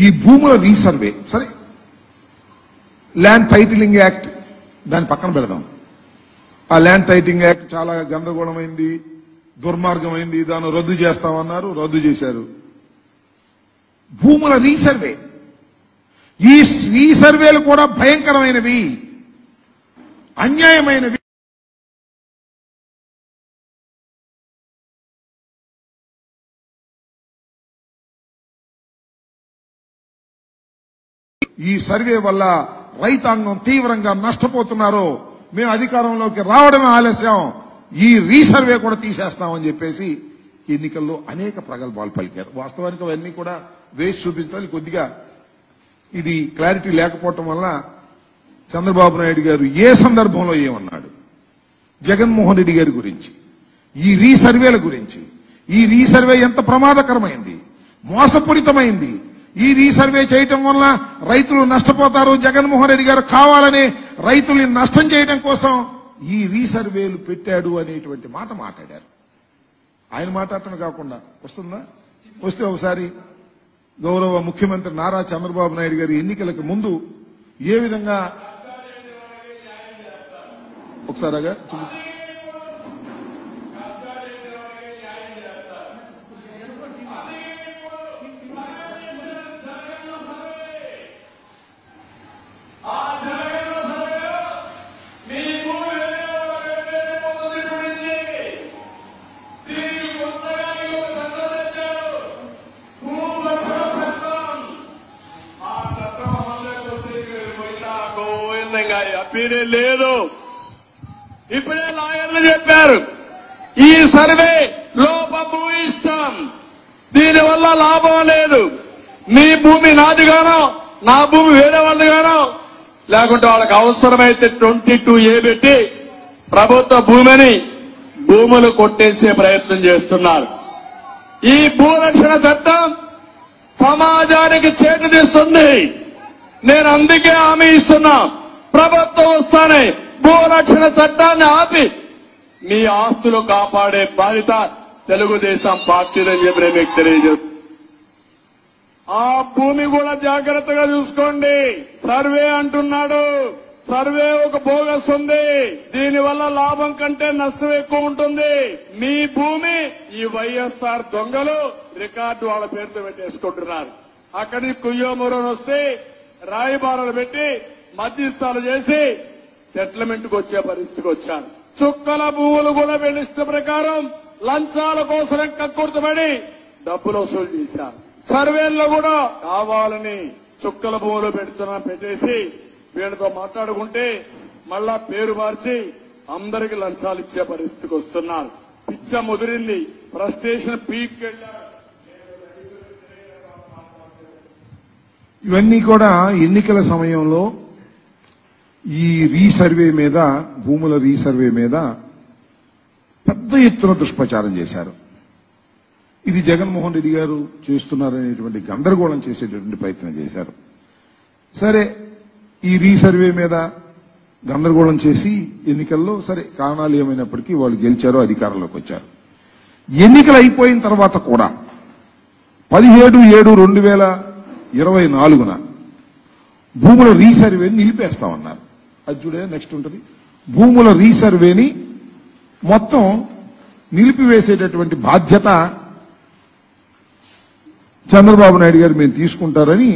ఈ భూముల రీసర్వే సరే, ల్యాండ్ టైటిలింగ్ యాక్ట్ దాని పక్కన పెడదాం. ఆ ల్యాండ్ టైటిలింగ్ యాక్ట్ చాలా గందరగోళమైంది, దుర్మార్గమైంది, దాన్ని రద్దు చేస్తామన్నారు, రద్దు చేశారు. భూముల రీసర్వే, ఈ రీసర్వేలు కూడా భయంకరమైనవి, అన్యాయమైనవి. ఈ సర్వే వల్ల రైతాంగం తీవ్రంగా నష్టపోతున్నారు. మేము అధికారంలోకి రావడమే ఆలస్యం, ఈ రీసర్వే కూడా తీసేస్తామని చెప్పేసి ఎన్నికల్లో అనేక ప్రగల్భాలు పలికారు. వాస్తవానికి అవన్నీ కూడా వేసి చూపించాలి. కొద్దిగా ఇది క్లారిటీ లేకపోవటం వల్ల చంద్రబాబు నాయుడు గారు ఏ సందర్భంలో ఏమన్నాడు, జగన్మోహన్ రెడ్డి గారి గురించి, ఈ రీసర్వేల గురించి, ఈ రీసర్వే ఎంత ప్రమాదకరమైంది, మోసపూరితమైంది, ఈ రీసర్వే చేయటం వల్ల రైతులు నష్టపోతారు, జగన్మోహన్ రెడ్డి గారు కావాలని రైతుల్ని నష్టం చేయడం కోసం ఈ రీసర్వేలు పెట్టాడు అనేటువంటి మాట మాట్లాడారు. ఆయన మాట్లాడటం కాకుండా వస్తుందా, వస్తే ఒకసారి గౌరవ ముఖ్యమంత్రి నారా చంద్రబాబు నాయుడు గారి ఎన్నికలకు ముందు ఏ విధంగా ఒకసారిగా చూపించు. అప్పీరే లేదు. ఇప్పుడే లాయర్లు చెప్పారు ఈ సర్వే లోపభూయిష్టం, దీనివల్ల లాభం లేదు. మీ భూమి నాదిగానో, నా భూమి వేరే వాళ్ళుగానో, లేకుంటే వాళ్ళకి అవసరమైతే 22A పెట్టి ప్రభుత్వ భూములు కొట్టేసే ప్రయత్నం చేస్తున్నారు. ఈ భూరక్షణ చట్టం సమాజానికి చేటునిస్తుంది. నేను అందుకే హామీ ఇస్తున్నా, ప్రభుత్వం వస్తానే భూరక్షణ చట్టాన్ని ఆపి మీ ఆస్తులు కాపాడే బాధ్యత తెలుగుదేశం పార్టీదని చెప్పి నేను మీకు తెలియజేస్తాను. ఆ భూమి కూడా జాగ్రత్తగా చూసుకోండి. సర్వే అంటున్నాడు, సర్వే ఒక బోగస్ ఉంది, దీనివల్ల లాభం కంటే నష్టం ఎక్కువ ఉంటుంది. మీ భూమి ఈ వైఎస్ఆర్ దొంగలు రికార్డు వాళ్ళ పేరుతో పెట్టేసుకుంటున్నారు. అక్కడి కుయ్యోమూరని వస్తే రాయబారాలు పెట్టి మధ్యస్థాలు చేసి సెటిల్మెంట్ కు వచ్చే పరిస్థితికి వచ్చారు. చుక్కల భూములు కూడా వీళ్ళ ఇష్ట ప్రకారం లంచాల కోసం కక్కుర్తుపడి డబ్బులు వసూలు చేశారు. సర్వేల్లో కూడా కావాలని చుక్కల భూములు పెట్టేసి వీళ్ళతో మాట్లాడుకుంటే మళ్ళా పేరు మార్చి అందరికి లంచాలు ఇచ్చే పరిస్థితికి వస్తున్నారు. పిచ్చ ముదిరింది, ఫ్రస్ట్రేషన్ పీక్ వెళ్ళారు. ఇవన్నీ కూడా ఎన్నికల సమయంలో ఈ రీసర్వే మీద, భూముల రీసర్వే మీద పెద్ద ఎత్తున దుష్ప్రచారం చేశారు. ఇది జగన్మోహన్ రెడ్డి గారు చేస్తున్నారనేటువంటి గందరగోళం చేసేటటువంటి ప్రయత్నం చేశారు. సరే, ఈ రీసర్వే మీద గందరగోళం చేసి ఎన్నికల్లో సరే కారణాలు ఏమైనప్పటికీ వాళ్ళు గెలిచారు, అధికారంలోకి వచ్చారు. ఎన్నికలు అయిపోయిన తర్వాత కూడా 17/7/2024 భూముల రీసర్వేని నిలిపేస్తామన్నారు. అది చూడే నెక్స్ట్ ఉంటుంది. భూముల రీసర్వేని మొత్తం నిలిపివేసేటటువంటి బాధ్యత చంద్రబాబు నాయుడు గారు మేము తీసుకుంటారని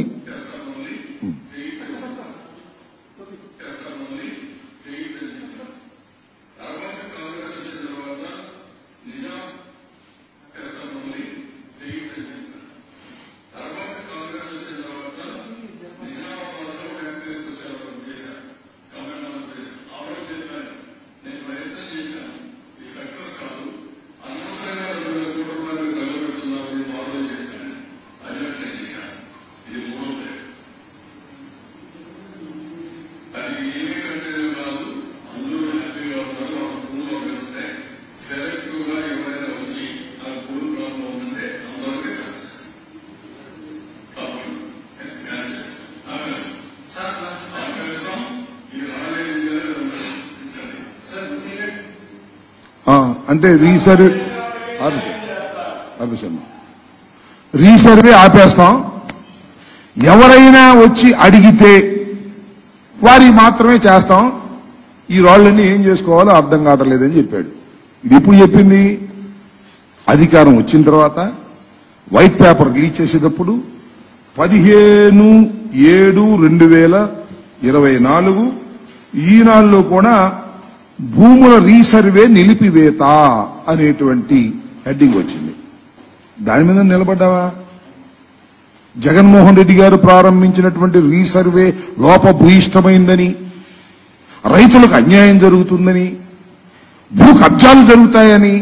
అంటే రీసర్వే ఆపేస్తాం. ఎవరైనా వచ్చి అడిగితే వారి మాత్రమే చేస్తాం, ఈ రాళ్ళన్నీ ఏం చేసుకోవాలో అర్థం కావట్లేదని చెప్పాడు. ఇది ఎప్పుడు చెప్పింది? అధికారం వచ్చిన తర్వాత వైట్ పేపర్ రిలీజ్ చేసేటప్పుడు 15/7/2024 ఈనాడులో కూడా భూముల రీసర్వే నిలిపివేత అనేటువంటి హెడ్డింగ్ వచ్చింది. దాని మీద నిలబడ్డావా? జగన్మోహన్ రెడ్డి గారు ప్రారంభించినటువంటి రీసర్వే లోపభూయిష్టమైందని, రైతులకు అన్యాయం జరుగుతుందని, భూ కబ్జాలు జరుగుతాయని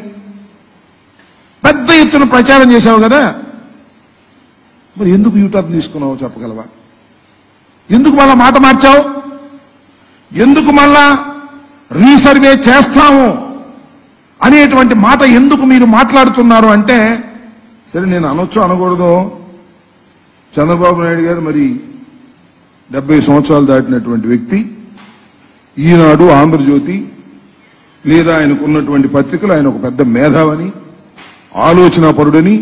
పెద్ద ఎత్తున ప్రచారం చేశావు కదా. మరి ఎందుకు యూటర్న్ తీసుకున్నావు చెప్పగలవా? ఎందుకు మళ్ళా మాట మార్చావు? ఎందుకు మళ్ళా రీసర్వే చేస్తాము అనేటువంటి మాట ఎందుకు మీరు మాట్లాడుతున్నారు అంటే, సరే నేను అనొచ్చు అనకూడదు, చంద్రబాబు నాయుడు గారు మరి 70 సంవత్సరాలు దాటినటువంటి వ్యక్తి, ఈనాడు, ఆంధ్రజ్యోతి లేదా ఆయనకున్నటువంటి పత్రికలు ఆయన ఒక పెద్ద మేధావని, ఆలోచనాపరుడని,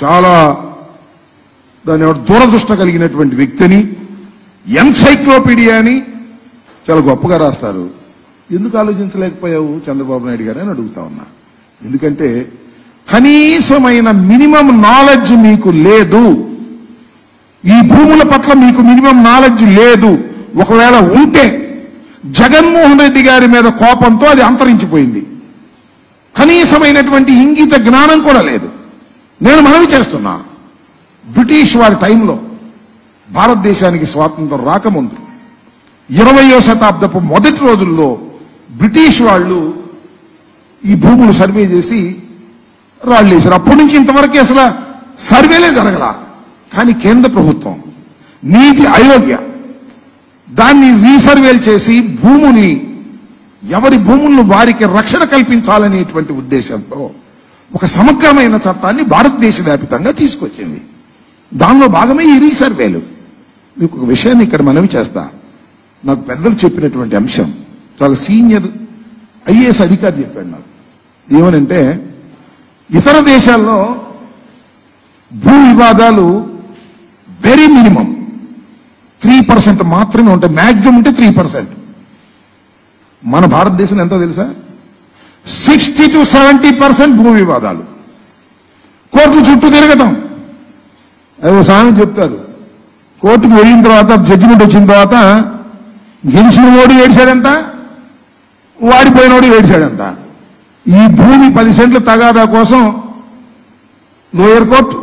చాలా దాని దూరదృష్ట కలిగినటువంటి వ్యక్తిని, ఎన్సైక్లోపీడియా అని చాలా గొప్పగా రాస్తారు. ఎందుకు ఆలోచించలేకపోయావు చంద్రబాబు నాయుడు గారు అని అడుగుతా ఉన్నా. ఎందుకంటే కనీసమైన మినిమం నాలెడ్జ్ మీకు లేదు. ఈ భూముల పట్ల మీకు మినిమం నాలెడ్జ్ లేదు. ఒకవేళ ఉంటే జగన్మోహన్ రెడ్డి గారి మీద కోపంతో అది అంతరించిపోయింది. కనీసమైనటువంటి ఇంగిత జ్ఞానం కూడా లేదు. నేను మనవి చేస్తున్నా, బ్రిటిష్ వారి టైంలో భారతదేశానికి స్వాతంత్రం రాకముందు 20వ శతాబ్దపు మొదటి రోజుల్లో బ్రిటిష్ వాళ్ళు ఈ భూములు సర్వే చేసి రాళ్ళు వేశారు. అప్పటి నుంచి ఇంతవరకు అసలు సర్వేలే జరగల. కానీ కేంద్ర ప్రభుత్వం, నీతి ఆయోగ్ దాన్ని రీసర్వేలు చేసి భూముని, ఎవరి భూములను వారికి రక్షణ కల్పించాలనేటువంటి ఉద్దేశంతో ఒక సమగ్రమైన చట్టాన్ని భారతదేశ వ్యాప్తంగా తీసుకొచ్చింది. దానిలో భాగమే ఈ రీసర్వేలు. మీకు ఒక విషయాన్ని ఇక్కడ మనవి చేస్తా. నాకు పెద్దలు చెప్పినటువంటి అంశం, చాలా సీనియర్ ఐఏఎస్ అధికారి చెప్పాడు నాకు. ఏమనంటే, ఇతర దేశాల్లో భూ వివాదాలు వెరీ మినిమం 3% మాత్రమే ఉంటాయి, మ్యాక్సిమం ఉంటే 3%. మన భారతదేశంలో ఎంతో తెలుసా? 60 to 70% భూ వివాదాలు. కోర్టు చుట్టూ తిరగటం. అదే స్వామి చెప్తారు, కోర్టుకు వెళ్ళిన తర్వాత జడ్జిమెంట్ వచ్చిన తర్వాత గెలిచిన వాడు ఏడ్చాడంట, వాడిపోయినోడు ఏడ్చాడంట. ఈ భూమి 10 సెంట్ల తగాదా కోసం లోయర్ కోర్టు,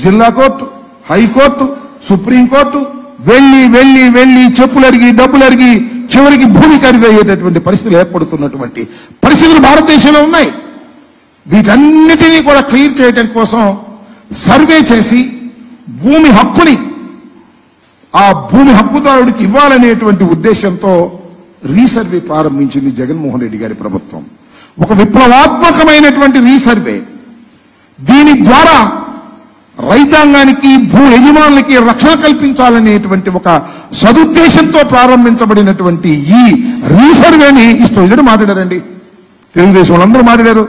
జిల్లా కోర్టు, హైకోర్టు, సుప్రీంకోర్టు వెళ్లి వెళ్లి వెళ్లి చెప్పులు అరిగి, డబ్బులు అరిగి, చివరికి భూమి ఖరీదయ్యేటటువంటి పరిస్థితులు ఏర్పడుతున్నటువంటి పరిస్థితులు భారతదేశంలో ఉన్నాయి. వీటన్నిటినీ కూడా క్లియర్ చేయడం కోసం సర్వే చేసి భూమి హక్కుని ఆ భూమి హక్కుదారుడికి ఇవ్వాలనేటువంటి ఉద్దేశంతో రీసర్వే ప్రారంభించింది జగన్మోహన్ రెడ్డి గారి ప్రభుత్వం. ఒక విప్లవాత్మకమైనటువంటి రీసర్వే. దీని ద్వారా రైతాంగానికి, భూ యజమానులకి రక్షణ కల్పించాలనేటువంటి ఒక సదుద్దేశంతో ప్రారంభించబడినటువంటి ఈ రీసర్వేని ఇష్టం మాట్లాడారండి. తెలుగుదేశం వాళ్ళందరూ మాట్లాడారు,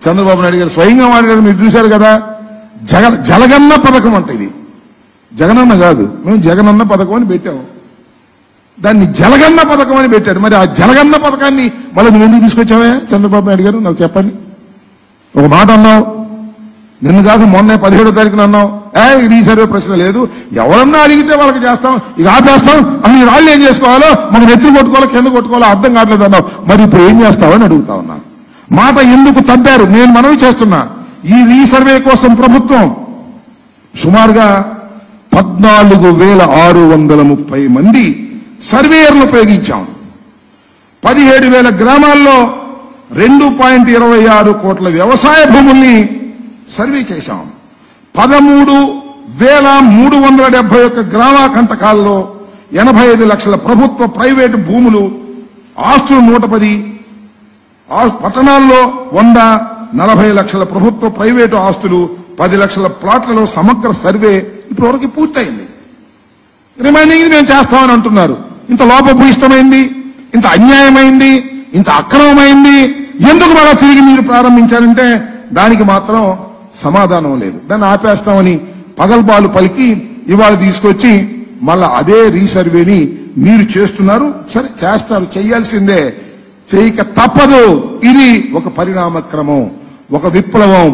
చంద్రబాబు నాయుడు గారు స్వయంగా మాట్లాడారు. మీరు చూశారు కదా. జలగన్న పథకం అంటే ఇది జగనన్న కాదు, మేము జగనన్న పథకం అని పెట్టాము. దాన్ని జలగన్న పథకం అని పెట్టాడు. మరి ఆ జలగన్న పథకాన్ని మళ్ళీ నువ్వు ఎందుకు తీసుకొచ్చావా చంద్రబాబు నాయుడు గారు? నాకు చెప్పండి. ఒక మాట అన్నావు, నిన్ను కాదు మొన్న 17వ తారీఖున అన్నావు, రీసర్వే ప్రశ్న లేదు, ఎవరన్నా అడిగితే వాళ్ళకి చేస్తాం, ఇక ఆపేస్తాం, అసలు ఈ రాళ్ళు ఏం చేసుకోవాలో, మనం ఎత్తులు కొట్టుకోవాలో కింద కొట్టుకోవాలో అర్థం కావట్లేదు అన్నావు. మరి ఇప్పుడు ఏం చేస్తావని అడుగుతా ఉన్నా. మాట ఎందుకు తప్పారు? నేను మనవి చేస్తున్నా, ఈ రీసర్వే కోసం ప్రభుత్వం సుమారుగా 14,630 మంది సర్వేయర్లు ఉపయోగించాం. 17,000 గ్రామాల్లో 2.26 కోట్ల వ్యవసాయ భూముల్ని సర్వే చేశాం. 13,371 గ్రామ కంటకాల్లో 85 లక్షల ప్రభుత్వ ప్రైవేటు భూములు, ఆస్తులు 110, పట్టణాల్లో 100, 40 లక్షల ప్రభుత్వ ప్రైవేటు ఆస్తులు, 10 లక్షల ప్లాట్లలో సమగ్ర సర్వే ఇప్పటివరకు పూర్తయింది. రిమైనింగ్ మేము చేస్తామని అంటున్నారు. ఇంత లోపభూయిష్టమైంది, ఇంత అన్యాయమైంది, ఇంత అక్రమమైంది, ఎందుకు మళ్ళా తిరిగి మీరు ప్రారంభించారంటే దానికి మాత్రం సమాధానం లేదు. దాన్ని ఆపేస్తామని పగల్బాలు పలికి ఇవాళ తీసుకొచ్చి మళ్ళా అదే రీసర్వేని మీరు చేస్తున్నారు. సరే చేస్తారు, చేయాల్సిందే, చేయక తప్పదు. ఇది ఒక పరిణామ క్రమం, ఒక విప్లవం.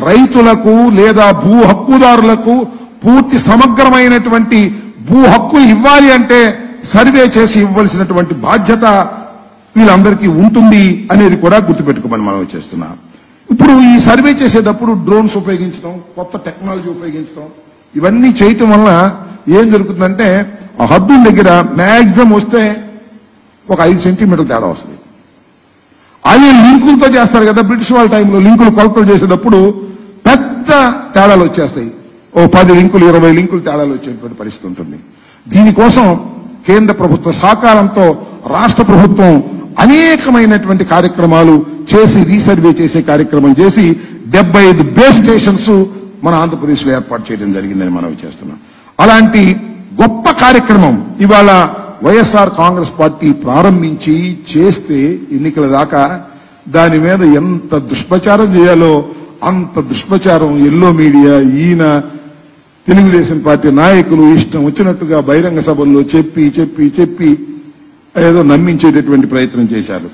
రైతులకు లేదా భూ హక్కుదారులకు పూర్తి సమగ్రమైనటువంటి భూ హక్కులు ఇవ్వాలి అంటే సర్వే చేసి ఇవ్వాల్సినటువంటి బాధ్యత వీళ్ళందరికీ ఉంటుంది అనేది కూడా గుర్తుపెట్టుకోమని మనం చేస్తున్నాం. ఇప్పుడు ఈ సర్వే చేసేటప్పుడు డ్రోన్స్ ఉపయోగించడం, కొత్త టెక్నాలజీ ఉపయోగించడం, ఇవన్నీ చేయటం వల్ల ఏం జరుగుతుందంటే ఆ హద్దుల దగ్గర మ్యాక్సిమం వస్తే ఒక 5 సెంటీమీటర్ల తేడా వస్తుంది. అది లింకులతో చేస్తారు కదా, బ్రిటిష్ వాళ్ళ టైంలో లింకులు కొలతలు చేసేటప్పుడు పెద్ద తేడాలు వచ్చేస్తాయి. ఓ 10 లింకులు 20 లింకులు తేడాలు వచ్చేటువంటి పరిస్థితి ఉంటుంది. దీనికోసం కేంద్ర ప్రభుత్వ సహకారంతో రాష్ట్ర ప్రభుత్వం అనేకమైనటువంటి కార్యక్రమాలు చేసి రీసర్వే చేసే కార్యక్రమం చేసి 75 బేస్ స్టేషన్స్ మన ఆంధ్రప్రదేశ్ లో ఏర్పాటు చేయడం జరిగిందని మనం చేస్తున్నాం. అలాంటి గొప్ప కార్యక్రమం ఇవాళ వైఎస్ఆర్ కాంగ్రెస్ పార్టీ ప్రారంభించి చేస్తే ఎన్నికల దాకా దాని మీద ఎంత దుష్ప్రచారం చేయాలో అంత దుష్ప్రచారం ఎల్లో మీడియా, ఈయన తెలుగుదేశం పార్టీ నాయకులు ఇష్టం వచ్చినట్టుగా బహిరంగ సభల్లో చెప్పి చెప్పి చెప్పి ఏదో నమ్మించేటటువంటి ప్రయత్నం చేశారు.